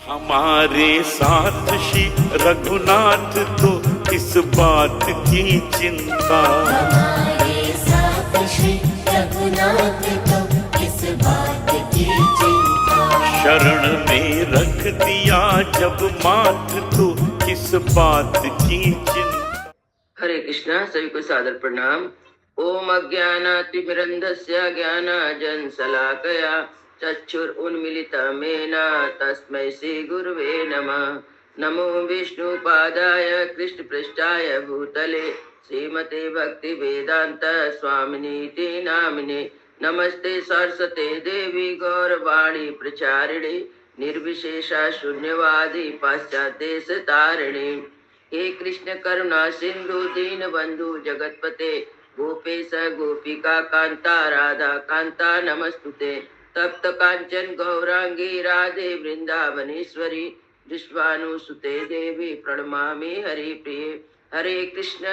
हमारे साथ श्री रघुनाथ तो किस बात की चिंता। हमारे साथ श्री रघुनाथ तो किस बात की चिंता। शरण में रख दिया जब माथ तो किस बात की चिंता। हरे कृष्णा। सभी को सादर प्रणाम। ओम अज्ञानातिमिरन्धस्य ज्ञानाञ्जनशलाकया चक्षुरुन्मीलितं तस्मै श्री गुरुवे नमः। नमो विष्णुपादाय कृष्णपृष्ठाय भूतले श्रीमते भक्तिवेदांत स्वामिनीति नामिने। नमस्ते सरस्वते देवी गौरवाणी प्रचारिणे निर्विशेषा शून्यवादी पाश्चात्यदेशतारिणे। हे कृष्ण करुणा सिंधु दीन बंधु जगतपते गोपेश गोपिका कांता राधा कांता नमस्तुते। तप्त कांचन गौरांगी राधे वृंदावनेश्वरी विश्वानुसुते देवी प्रणमामि हरि प्रिय। हरे कृष्ण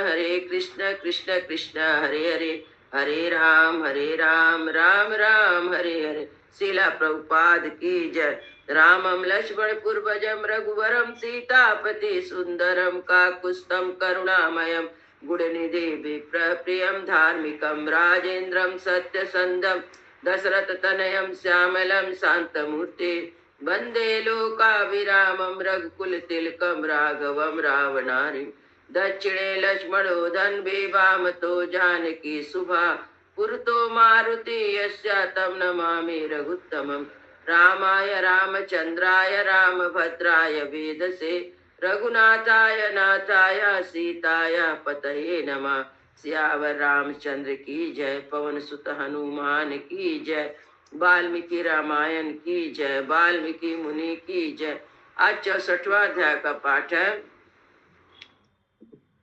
कृष्ण कृष्ण हरे हरे हरे राम राम राम हरे हरे। शीला प्रभुपाद की जय। रामं लक्ष्मण पूर्वजं रघुवरं सीतापति सुंदरम काकुत्स्थं करुणामयं गुणनिधि विप्रप्रियं धार्मिकं राजेन्द्रं सत्यसंधं दशरथतनयं श्यामलं शान्तमूर्ति वन्दे लोकाभिरामं रघुकुलतिलकं राघवं रावणारिं। दक्षिणे लक्ष्मणो धन्वे वामतो जानकी शुभा पुरतो मारुति यस्य तं नमामि रघुत्तमम्। रामाय रामचंद्राय रामभद्राय वेदसे रघुनाथाय नाथाय सीताय पतये नमः। सियावर रामचंद्र की जय। पवन सुत हनुमान की जय। वाल्मीकि रामायण की जय। वाल्मीकि मुनि की जय। आज 64वां अध्याय का पाठ है।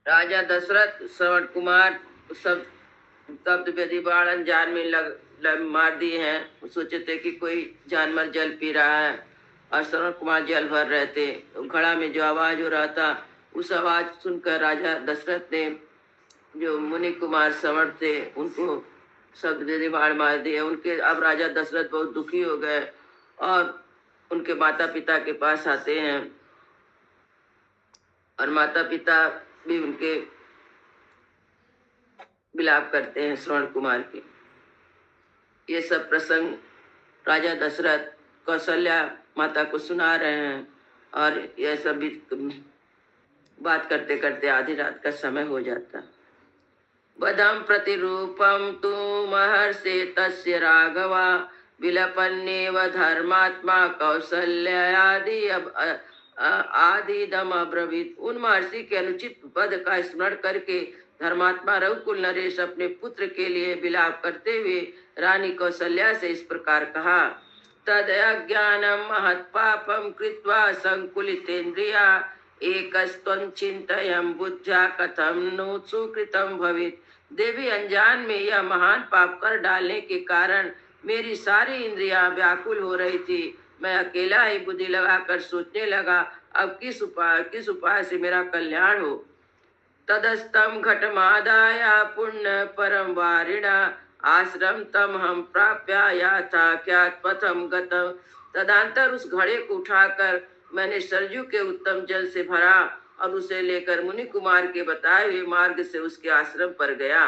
राजा दशरथ श्रवण कुमार सब तब यदि बाण जान में लग मार दिए हैं। सोचे थे कि कोई जानवर जल पी रहा है और श्रवण कुमार जल भर रहे थे। घड़ा में जो आवाज हो रहा था उस आवाज सुनकर राजा दशरथ ने जो मुनि कुमार श्रवण थे उनको सब बाण मार दिए। उनके अब राजा दशरथ बहुत दुखी हो गए और उनके माता पिता के पास आते हैं और माता पिता भी उनके विलाप करते हैं श्रवण कुमार के। ये सब प्रसंग राजा दशरथ कौशल्या माता को सुना रहे हैं और यह सब बात करते करते आधी रात का समय हो जाता। वदम प्रतिरूपम तु महर्षि तस्य राघवा विलपन्नेव धर्मात्मा कौशल्यादि आदिदम अब्रवीत। उन महर्षि के अनुचित पद का स्मरण करके धर्मात्मा रघुकुल नरेश अपने पुत्र के लिए विलाप करते हुए रानी कौशल्या से इस प्रकार कहा। तद अज्ञानम महत् पापम कृत्वा संकुलितेन्द्रिया एकस्त्वं चिंतयं बुद्ध्या कथम नो सुकृतम भवेत्। देवी, अनजान में यह महान पाप कर डालने के कारण मेरी सारी इंद्रियां व्याकुल हो रही थी। मैं अकेला ही बुद्धि लगाकर सोचने लगा अब किस उपाय से मेरा कल्याण हो। तदस्तम घटमादाय पुण्य परम वारिणा आश्रम तम हम प्राप्या याथा क्या पथम गतम। तदंतर उस घड़े को उठाकर मैंने सरजू के उत्तम जल से भरा और उसे लेकर मुनि कुमार के बताए हुए मार्ग से उसके आश्रम पर गया।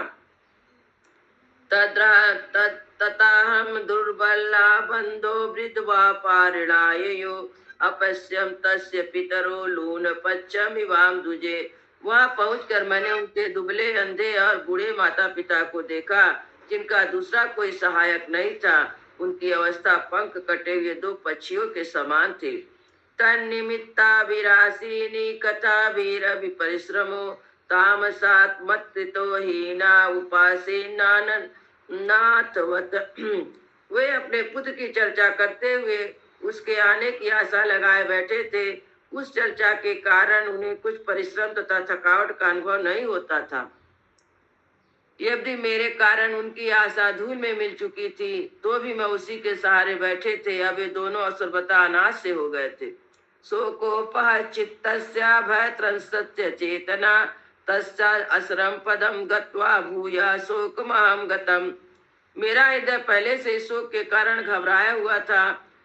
तताहम दुर्बला बंधो वृद्धवा पारिणायो अपश्यम तस्य पितरो लून पच्चमिवाम दुजे। वहां पहुंचकर मैंने उनके दुबले अंधे और बूढ़े माता पिता को देखा जिनका दूसरा कोई सहायक नहीं था। उनकी अवस्था पंख कटे हुए दो पक्षियों के समान थी। तन्निमित्ता विरासीनी कथा वीर विपरिश्रमो तामसात मत्तो हीना उपासे नाथवत। वे अपने पुत्र की चर्चा करते हुए उसके आने की आशा लगाए बैठे थे। उस चर्चा के कारण उन्हें कुछ परिश्रम तथा थकावट का अनुभव नहीं होता था। यदि मेरे कारण उनकी आशा धूल में मिल चुकी थी तो भी मैं उसी के सहारे बैठे थे। अब ये दोनों सर्वथा अनाश से हो गए थे। शोकोपह चित्तस्य भयत्रंसत्य चेतना तस्या असरम पदम गत्वा भूया शोकमहं गतम। मेरा हृदय पहले से शोक के कारण घबराया हुआ था।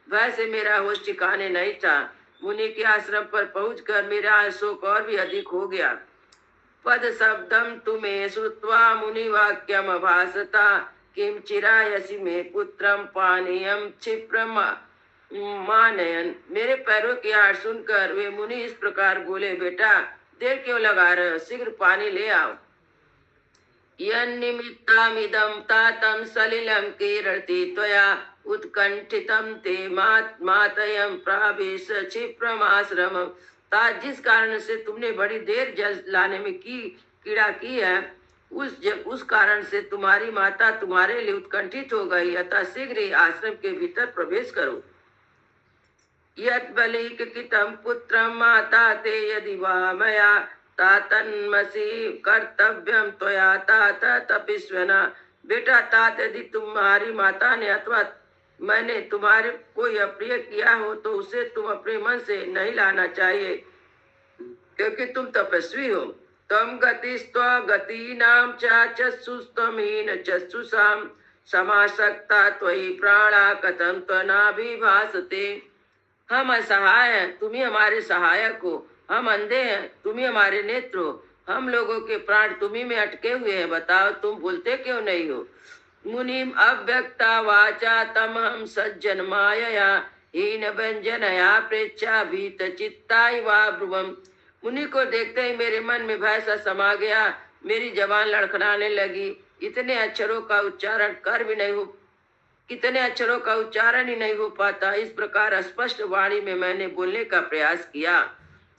भय से मेरा होश ठिकाने नहीं था। मुनि के आश्रम पर पहुंचकर मेरा शोक और भी अधिक हो गया। पद शब्दम तुम्हें श्रुत्वा मुनि वाक्यम भासता किम चिरायसि मे पुत्रम पानीयम क्षिप्रम मानयन। मेरे पैरों की आवाज सुनकर वे मुनि इस प्रकार बोले, बेटा देर क्यों लगा रहे हो, शीघ्र पानी ले आओ। यन्निमित्तामिदं तातं सलिलं कीर्ति त्वया उत्कंठितं ते मातयं प्राविश क्षिप्रमाश्रमम्। तात जिस कारण से तुमने बड़ी देर जल लाने में कीड़ा की है, उस कारण से तुम्हारी माता तुम्हारे लिए उत्कंठित हो गई, अतः शीघ्र ही आश्रम के भीतर प्रवेश करो। यत् बलिकितं पुत्रं माता ते यदि वा मया तातन्मसि कर्तव्यम त्वया तात तपिस्वना। बेटा तात यदि तुम्हारी माता ने अथवा मैंने तुम्हारे कोई अप्रिय किया हो तो उसे तुम अपने मन से नहीं लाना चाहिए, क्योंकि तुम तपस्वी हो। तम गतिस्त्व गतीनां चक्षुस्त्वमीन चक्षुषां समासक्ता त्वयि प्राणा कथं त्वनाभिभासते। हम असहाय हैं, तुम ही हमारे सहायक हो। हम अंधे हैं, तुम ही हमारे नेत्र हो। हम लोगों के प्राण तुम्ही में अटके हुए हैं, बताओ तुम बोलते क्यों नहीं हो। मुनिम अव्यक्ता वाचा तम हम सज्जन मायया हीन व्यंजनया प्रेच्छा भीत चित्ताय वा ब्रुवम। मुनि को देखते ही मेरे मन में भय सा समा गया, मेरी जबान लड़खड़ाने लगी। कितने अक्षरों का उच्चारण ही नहीं हो पाता। इस प्रकार स्पष्ट वाणी में मैंने बोलने का प्रयास किया।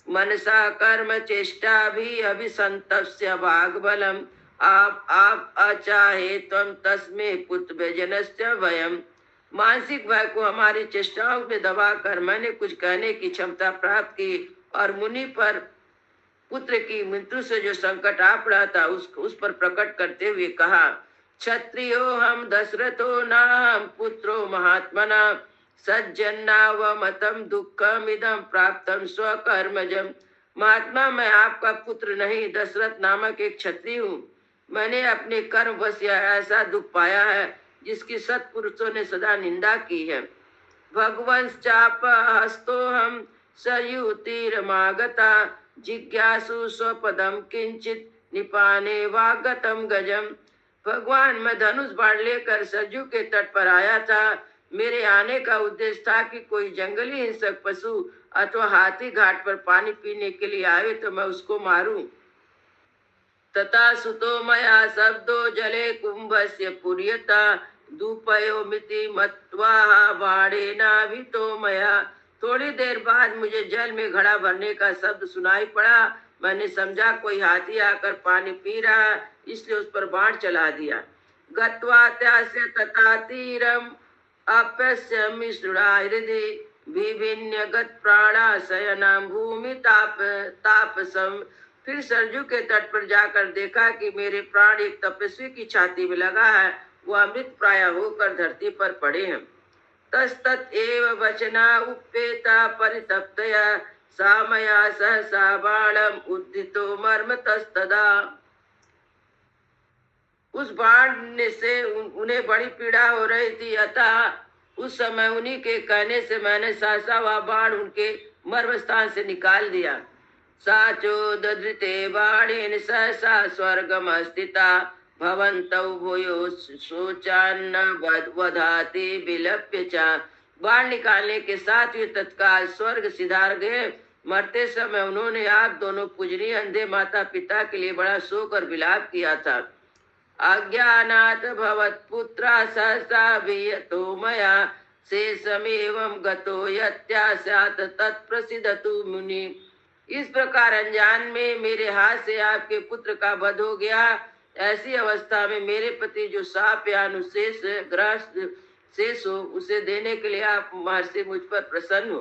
मनसा कर्म चेष्टा भी अभिसंतस्य भागबलम आप अचाहे तम तस्मे पुत्र व्यजनस्य भयम। मानसिक भय को हमारी चेष्टाओं में दबाकर मैंने कुछ कहने की क्षमता प्राप्त की और मुनि पर पुत्र की मृत्यु से जो संकट आ पड़ा था उस पर प्रकट करते हुए कहा, क्षत्रियो हम दशरथो नाम पुत्रो महात्मना सज्जन्नावमतं दुःखमिदं प्राप्तं स्वकर्मजं। महात्मा मैं आपका पुत्र नहीं, दशरथ नामक एक क्षत्रिय हूँ। मैंने अपने कर्म वश ऐसा दुख पाया है जिसकी सत्पुरुषों ने सदा निंदा की है। भगवंस चाप हस्तो हम सयुतिरमागता जिज्ञासु स्वपदम किंचित निपाने वागतम गजम। भगवान मैं धनुष बाण लेकर सरयू के तट पर आया था। मेरे आने का उद्देश्य था कि कोई जंगली हिंसक पशु अथवा हाथी घाट पर पानी पीने के लिए आवे तो मैं उसको मारूं। तथा सुतो मया शब्दो जले कुंभस्य पुर्यता दुपयो मिति मत्वा बाणेनाभितो मया। थोड़ी देर बाद मुझे जल में घड़ा भरने का शब्द सुनाई पड़ा। मैंने समझा कोई हाथी आकर पानी पी रहा, इसलिए उस पर बाण चला दिया। गत्वा त्यास्य तथा तीरम अपस्य मिश्रा हृदय विभिन्न गत प्राणा शयनम भूमि तापसम। फिर सरजू के तट पर जाकर देखा कि मेरे प्राण एक तपस्वी की छाती में लगा है, वह अमृत प्राय होकर धरती पर पड़े हैं। तस्तत एव वचना उपेता परितप्तया सामया सहसा बाणम उद्दितो मर्म तस्तदा। उस बाण से उन्हें बड़ी पीड़ा हो रही थी, अतः उस समय उन्हीं के कहने से मैंने सहसा वह बाण उनके मर्म स्थान से निकाल दिया। साचो दधृते बाणेन सहसा स्वर्गम स्थिता भवन्तौ भूयो शोचान्न वधाति विलप्य च। बाण निकालने के साथ वे तत्काल स्वर्ग सिधार गए। मरते समय उन्होंने आप दोनों पूजनीय अंधे माता पिता के लिए बड़ा शोक और विलाप किया था। अज्ञानात् भवत्पुत्रा सहसा वियतो मया शेषमेवं गतो यत्यास्यात् तत्प्रसिद्धतु मुनि। इस प्रकार अनजान में मेरे हाथ से आपके पुत्र का वध हो गया। ऐसी अवस्था में मेरे पति जो साप या अनुशेष ग्रस्त शेष हो उसे देने के लिए आप महर्षि मुझ पर प्रसन्न हो।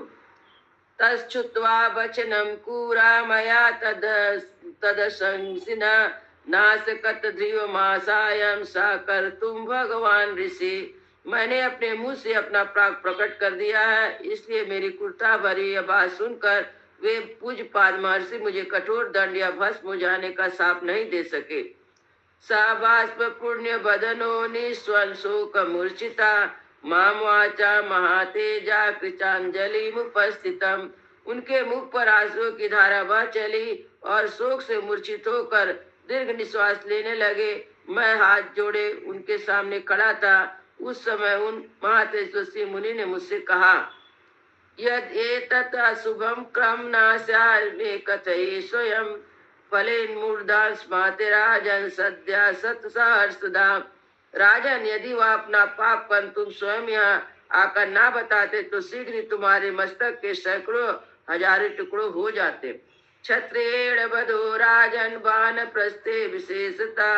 तच्छुत्वा वचनम कूरा मया तदशंसिना नासकत ध्रुवमासायं सा कर तुम भगवान ऋषि। मैंने अपने मुंह से अपना प्राग प्रकट कर दिया है, इसलिए मेरी कुर्ता भरी यह बात सुनकर वे पूज्यपाद महर्षि मुझे कठोर दंड या भस्म हो जाने का शाप नहीं दे सके। साबाष्प पुण्य बदनो निस्वन शोक मूर्छिता माम वाचा महातेजा कृचांजलि उपस्थितम। उनके मुख पर आंसुओं की धारा बह चली और शोक से मूर्छित होकर दीर्घ निश्वास लेने लगे। मैं हाथ जोड़े उनके सामने खड़ा था। उस समय उन महातेजस्वी मुनि ने मुझसे कहा, यद एतत् अशुभम क्रम नास्यात् मे कथयि स्वयं फलेन मूर्धा स्माते राजन सद्या सत सहर्षदा। राजन, यदि वह अपना पाप पर तुम स्वयं यहाँ आकर ना बताते तो शीघ्र ही तुम्हारे मस्तक के सैकड़ों हजारों टुकड़ों हो जाते। क्षत्रियेण बधो राजन बाण प्रस्थे विशेषता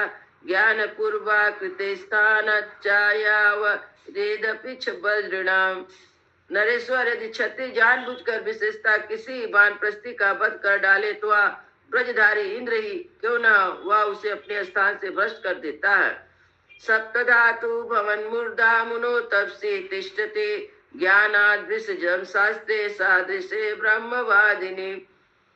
ज्ञान पूर्वा कृते स्थान वेदपिछ वज्रणाम। नरेश्वर, यदि क्षत्रिय जानबूझकर विशेषता किसी वानप्रस्थी का वध कर डाले तो वह ब्रजधारी इंद्र ही क्यों न वह उसे अपने स्थान से भ्रष्ट कर देता है। सप्तधातु भवन मूर्धा मुनो तपसी तिष्ठते ज्ञानादृशजम शास्त्रे सादृशे ब्रह्मवादिनी।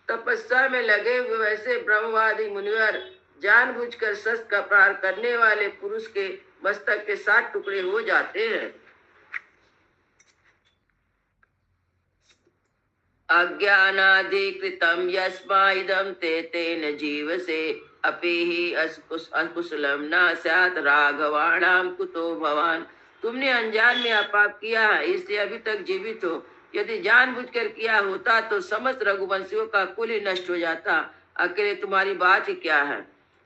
तपस्या में लगे हुए वैसे ब्रह्मवादी मुनिवर जानबूझकर शस्त्र का प्रहार करने वाले पुरुष के मस्तक के 7 टुकड़े हो जाते हैं। अज्ञानाधिकृतं यस्माइदं ते तेन जीवसे अपि हि अकुशलम न स्यात् राघवाणाम कुतो भवान। तुमने अनजान में पाप किया है, इसलिए अभी तक जीवित हो। यदि जानबूझकर किया होता तो समस्त रघुवंशियों का कुल ही नष्ट हो जाता। अकेले तुम्हारी बात ही क्या है।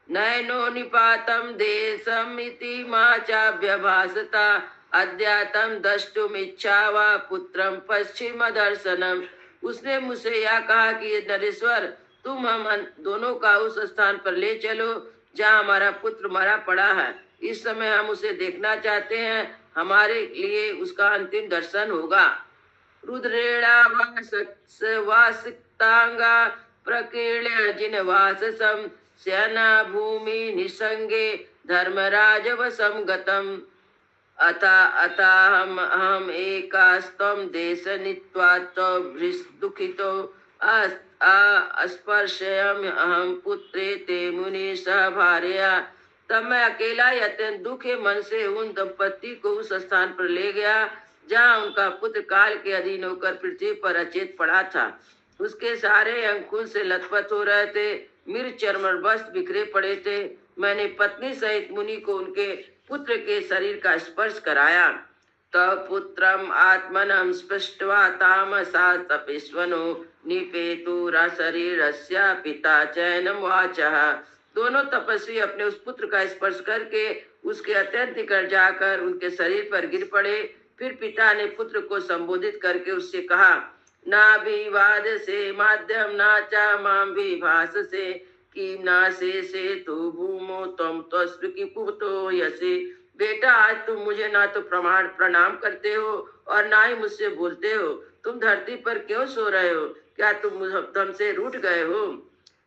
नयनो निपातम देशम इति माचाभ्यभासता अद्यातम द्रष्टुमिच्छा वा पुत्रम पश्चिम दर्शनम। उसने मुझसे यह कहा कि नरेश्वर, तुम हम दोनों का उस स्थान पर ले चलो जहाँ हमारा पुत्र मरा पड़ा है। इस समय हम उसे देखना चाहते हैं, हमारे लिए उसका अंतिम दर्शन होगा। रुद्रेणा वासितांगा प्रकीर्ण्य जिनवाससं सेना भूमि निसंगे धर्मराज वसं गतम्। अथाहम एकास्त्वं देश नीत्वा दुखितो अस्पर्शयम् अहम पुत्रे ते मुनि सह भार्या। तब मैं अकेला ही अत्यंत दुखे मन से उन दंपति को उस स्थान पर ले गया जहाँ उनका पुत्र काल के अधीन होकर पृथ्वी पर अचेत पड़ा था। उसके सारे अंग खून से लथपथ हो रहे थे, मृत चर्म और वस्त्र बिखरे पड़े थे। मैंने पत्नी सहित मुनि को उनके पुत्र के शरीर का स्पर्श कराया। तब पुत्रम आत्मनम स्पृष्ट्वा तामसा तपेश्वनो निपेतुरा शरीरस्य पिता चैनम वाचः। दोनों तपस्वी अपने उस पुत्र का स्पर्श करके उसके अत्यंत निकट जाकर उनके शरीर पर गिर पड़े। फिर पिता ने पुत्र को संबोधित करके उससे कहा, ना विवाद से माध्यम ना चा माम विभास से कि ना से तो भूमो तुम तो की पुतो यसे। बेटा, आज तुम मुझे ना तो प्रणाम करते हो और ना ही मुझसे बोलते हो। तुम धरती पर क्यों सो रहे हो? क्या तुम हमसे रूठ गए हो?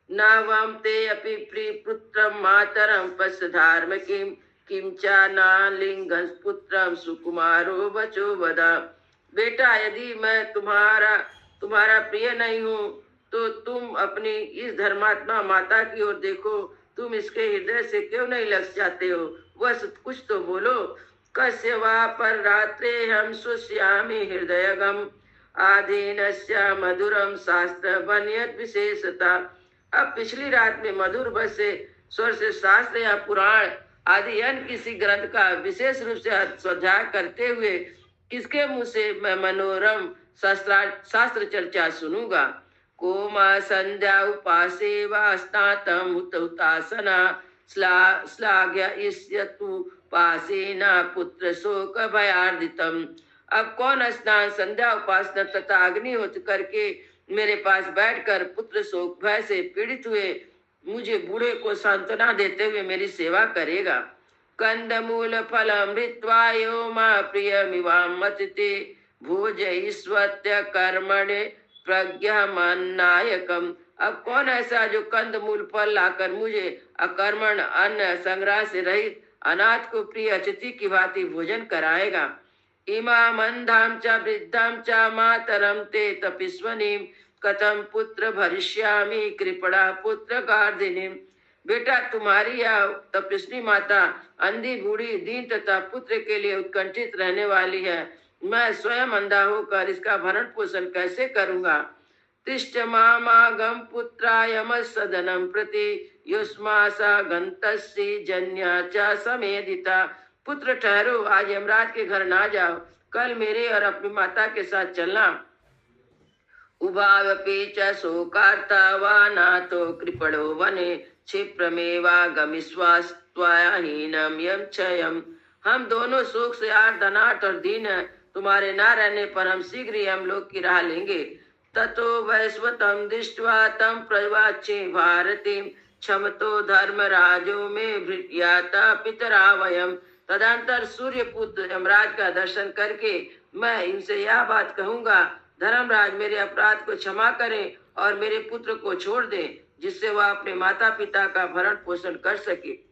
नवम ते अपि प्रिपुत्रम मातरम पश्धार्म किम चा ना लिंगंस पुत्रम सुकुमारो बचो वदा। बेटा, यदि मैं तुम्हारा प्रिय नहीं हूँ तो तुम अपनी इस धर्मात्मा माता की ओर देखो। तुम इसके हृदय से क्यों नहीं लग जाते हो? बस कुछ तो बोलो। कस्य वा पर रात्रे हम सुश्यामि हृदयगम आधीनस्य मधुरम शास्त्र बनियत विशेषता। अब पिछली रात में मधुर बस से स्वर से शास्त्र या पुराण आदि अन्य किसी ग्रंथ का विशेष रूप से स्वाध्याय करते हुए किसके मुंह से मैं मनोरम शास्त्र चर्चा सुनूंगा। कोमा संध्या उपासे वा स्नातम हुतासना श्लाघ्य इष्यतु पासेना पुत्र शोक भयार्दितम। अब कौन स्नान, संध्या, उपासना तथा अग्निहोत्र करके मेरे पास बैठकर पुत्र शोक भय से पीड़ित हुए मुझे बूढ़े को सांत्वना देते हुए मेरी सेवा करेगा। कंदमूल फलम ऋत्वा यो मा प्रियमिवामतिते भोजयिष्वत्य कर्मणे प्रज्ञामन्नायकम। अब कौन ऐसा जो कंद मूल फल लाकर मुझे अकर्मण अन्न संग्रह से रहित अनाथ को प्रिय अतिथि की भांति भोजन कराएगा। इमा मंदाम च वृद्धाम च मातरम ते तपिस्वनीम कथम पुत्र भरिष्यामि कृपणा पुत्र गार्धिनीम। बेटा, तुम्हारी यह तपस्वी माता अंधी, बूढ़ी, दीन तथा पुत्र के लिए उत्कंठित रहने वाली है। मैं स्वयं अंधा होकर इसका भरण पोषण कैसे करूंगा? तिष्ठ मामागम पुत्रायमसदनं प्रति युष्मासा गंतस्य जन्या च समेदिता। पुत्र ठहरो, आज यमराज के घर ना जाओ, कल मेरे और अपनी माता के साथ चलना। उभावपि च शोकार्ता वा नातो कृपणो वने क्षिप्रमेवागमिष्वास्त्वहीनं यं क्षयम्। हम दोनों शोक से आठ धनाट और दीन हैं, तुम्हारे ना रहने पर हम शीघ्र ही हम लोग की राह लेंगे। ततो वैश्वतं दृष्ट्वा तं प्रवाच्ये भारतीं क्षमतो धर्मराजो में भृत्याता पितरा वयम्। तदंतर सूर्य पुत्र यमराज का दर्शन करके मैं इनसे यह बात कहूंगा, धर्मराज मेरे अपराध को क्षमा करें और मेरे पुत्र को छोड़ दें, जिससे वह अपने माता पिता का भरण पोषण कर सके।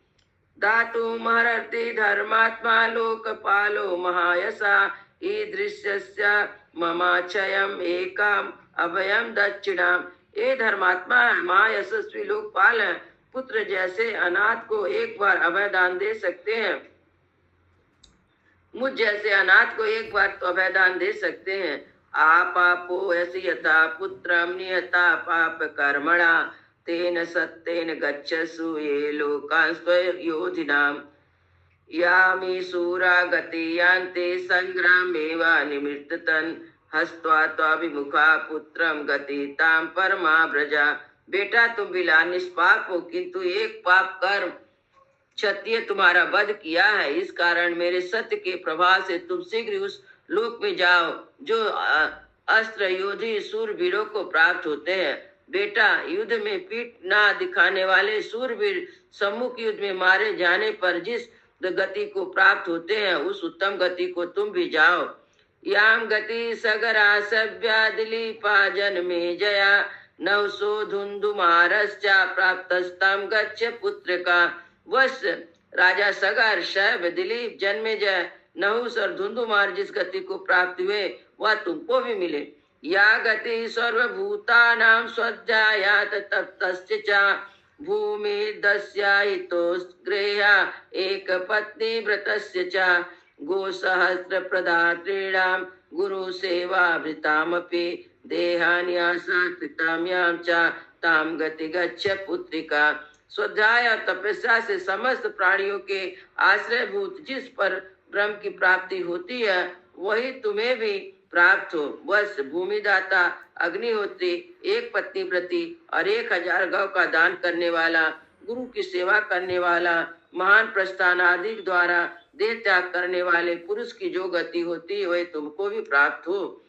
दातु महर्ति धर्मात्मा लोकपालो महायसा ईदृश्यस्य ममाचयम एकाम अभयम दक्षिणाम। ये धर्मात्मा महायशस्वी लोकपाल हैं, पुत्र जैसे अनाथ को एक बार अभय दान दे सकते हैं, मुझ जैसे अनाथ को एक बार तो अभय दान दे सकते हैं। आपापो यसि यथा पुत्रम नियता पाप कर्मणा तेन सत्येन गच्छसु ये लोकान् स्वयोधिनाम्। यामि शूरा गति यान्ते संग्रामेवा निमित्ततन् हस्त्वा त्वाभिमुखा पुत्रम गति ताम परमा व्रजा। बेटा तुम बिला निष्पाप हो, किंतु एक पाप कर्म क्षत्रिय तुम्हारा वध किया है, इस कारण मेरे सत्य के प्रभाव से तुम शीघ्र उस लोक में जाओ जो अस्त्र योधी सूरवीरों को प्राप्त होते हैं। बेटा, युद्ध में पीठ ना दिखाने वाले सूरवीर सम्मुख युद्ध में मारे जाने पर जिस गति को प्राप्त होते हैं, उस उत्तम गति को तुम भी जाओ। याम गति सगरा सभ्या दिलीपा जन्मे जया नवसो धुंधुमारश्चा प्राप्तस्तम गच्छ पुत्र का। वश राजा सगर शैव दिलीप जन्मेजय नहुस और धुंधुमार जिस गति को प्राप्त हुए वह तुमको भी मिले। या गति सर्वभूतानां स्वध्यायात तप्तस्य च भूमि दस्याहितोस्ग्रेहा एक पत्नी व्रतस्य च गोसहस्र प्रदातॄणां गुरु सेवा भृतामपि देहान्यासा कृताम्यां च ताम गति गच्छ पुत्रिका। स्वाध्याय और तपस्या से समस्त प्राणियों के आश्रयभूत जिस पर ब्रह्म की प्राप्ति होती है, वही तुम्हें भी प्राप्त हो। बस भूमिदाता अग्निहोत्री एक पत्नी व्रती और 1000 गौ का दान करने वाला, गुरु की सेवा करने वाला, महान प्रस्थान आदि द्वारा देह त्याग करने वाले पुरुष की जो गति होती है वही तुमको भी प्राप्त हो।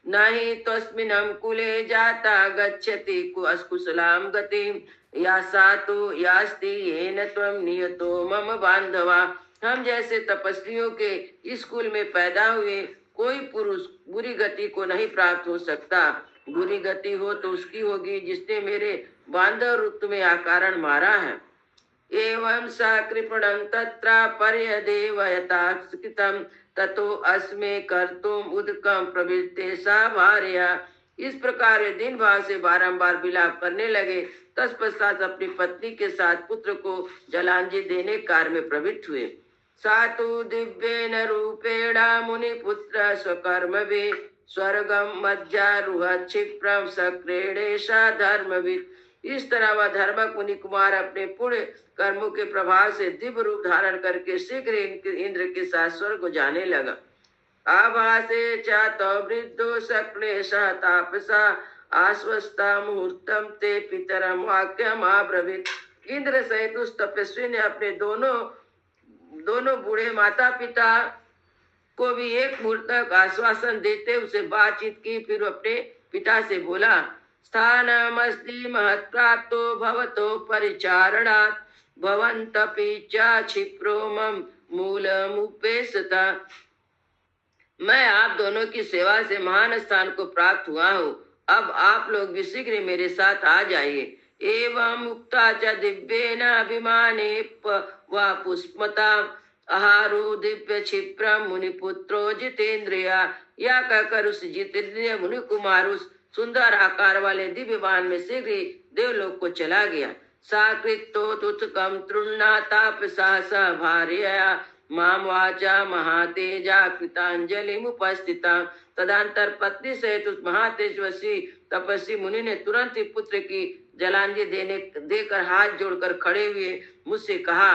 नहीं तस्मिन् कुले जाता गच्छति कुशलाम गतिम या सातु यास्ति येन त्वं नियतो मम बांधवा। हम जैसे तपस्वियों के स्कूल में पैदा हुए कोई पुरुष बुरी गति को नहीं प्राप्त हो सकता। बुरी गति हो तो उसकी होगी जिसने मेरे बांधव रुत में आकारण मारा है। एवं सा कृपणं तत्र पर्यदेवयताकृतं ततो अस्मे कर्तुम उदकम प्रवृत्ते सा भार्या। इस प्रकार वे दिन भाव से बारंबार विलाप करने लगे। तत्पश्चात अपनी पत्नी के साथ पुत्र को जलांजलि देने कार्य में प्रवृत्त हुए। सातु दिव्येन रूपेण मुनि पुत्र स्वकर्मभि स्वर्गम मज्जारुह क्षिप्रम सक्रेणेशा धर्मविद। इस तरह वह धर्मक मुनि कुमार अपने पुण्य कर्मों के प्रभाव से दिव्य रूप धारण करके शीघ्र इंद्र के साथ स्वर्ग जाने लगा। आभासे चातो वृद्धो सक्लेशः तापसा आश्वस्ता मुहूर्तम ते पितरम वाक्यम आब्रवीत। इंद्र सहित उस तपस्वी ने अपने दोनों बूढ़े माता पिता को भी एक मुहूर्त तक आश्वासन देते उसे बातचीत की। फिर अपने पिता से बोला, स्थानमस्ति महत् प्राप्तो भवतो परिचारणात् भवन्तपि च क्षिप्रो मम मूलमुपेसता। मैं आप दोनों की सेवा से महान स्थान को प्राप्त हुआ हूँ, अब आप लोग भी शीघ्र मेरे साथ आ जाइए। एवं मुक्ता च दिव्येन अभिमाने वा पुष्पता आहारो दिव्य क्षिप्रम मुनिपुत्रो जितेंद्रिया। या कहकर उस जितेंद्रिय मुनि कुमार उस सुंदर आकार वाले दिव्यवान में शीघ्र देवलोक को चला गया। साकृतो तुतकम तृण्णा तापसा स भार्यया माम वाचा महातेजा कृतांजलि उपस्थिता। तदंतर पत्नी सहित उस महातेजस्वी तपस्वी मुनि ने तुरंत ही पुत्र की जलांजलि देकर हाथ जोड़कर खड़े हुए मुझसे कहा,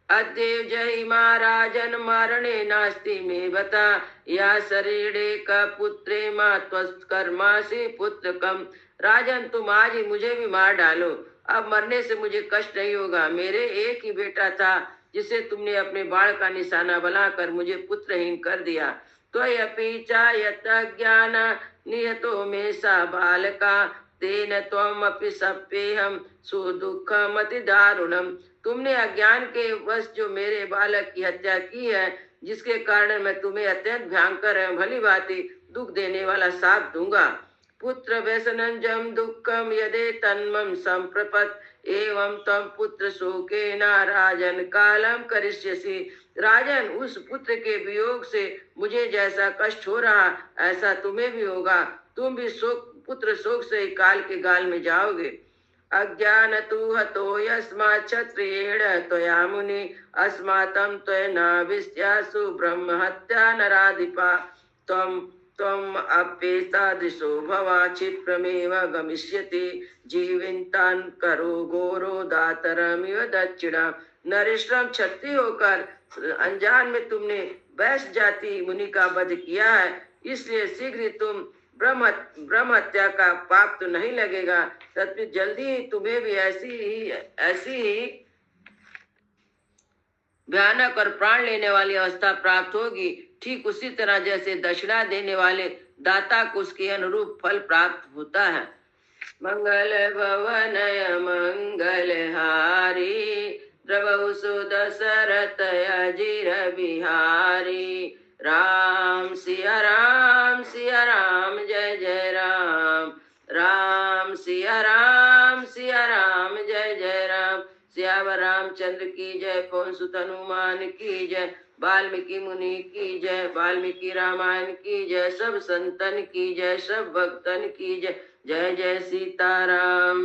अद्य जय महाराजन मरणे नास्ति में बता, या शरीरे का पुत्रे मा त्वत्कर्मा से पुत्र कम। राजन, तुम आज ही मुझे भी मार डालो, अब मरने से मुझे कष्ट नहीं होगा। मेरे एक ही बेटा था जिसे तुमने अपने बाण का निशाना बनाकर मुझे पुत्रहीन कर दिया। त्वयपि च यत् ज्ञान नियतो मे सा बालका, तेन त्वमपि सप्येहम सुदुःखमति दारुणम। तुमने अज्ञान के वश जो मेरे बालक की हत्या की है, जिसके कारण मैं तुम्हें अत्यंत भयंकर एवं भली भांति दुख देने वाला शाप दूंगा। पुत्र व्यसनंजम दुःखम यदे तन्मम संप्रपत, एवं तम पुत्र शोकेन राजन कालम करिष्यसि। राजन, उस पुत्र के वियोग से मुझे जैसा कष्ट हो रहा, ऐसा तुम्हें भी होगा। तुम भी पुत्र शोक से काल के गाल में जाओगे। अज्ञान तु हतो यस्मात् क्षत्रियेण त्वया मुनि, अस्मातं त्वय्नाभिस्त्यासु ब्रह्म हत्या नराधिपा। त्वम् अप्येतादृशो भवा क्षिप्रमेव गमिष्यति, जीवितान् करो घोरो दातरमिव दक्षिणा। नरेश्वरम, क्षत्रिय होकर अनजान में तुमने वैश्य जाति मुनि का वध किया है, इसलिए शीघ्र तुम ब्रह्म हत्या का पाप तो नहीं लगेगा, तथा जल्दी ही तुम्हें भी ऐसी ही भयानक और प्राण लेने वाली अवस्था प्राप्त होगी। ठीक उसी तरह जैसे दक्षिणा देने वाले दाता को उसके अनुरूप फल प्राप्त होता है। मंगल भवनय मंगल हारी, द्रवहु सुदशरथ अजिर बिहारी। राम सिया राम जय जय राम, राम सिया राम जय जय राम। सियावर रामचंद्र की जय, पवन सुत हनुमान की जय, वाल्मीकि मुनि की जय, वाल्मीकि रामायण की जय, सब संतन की जय, सब भक्तन की जय। जय जय सीताराम।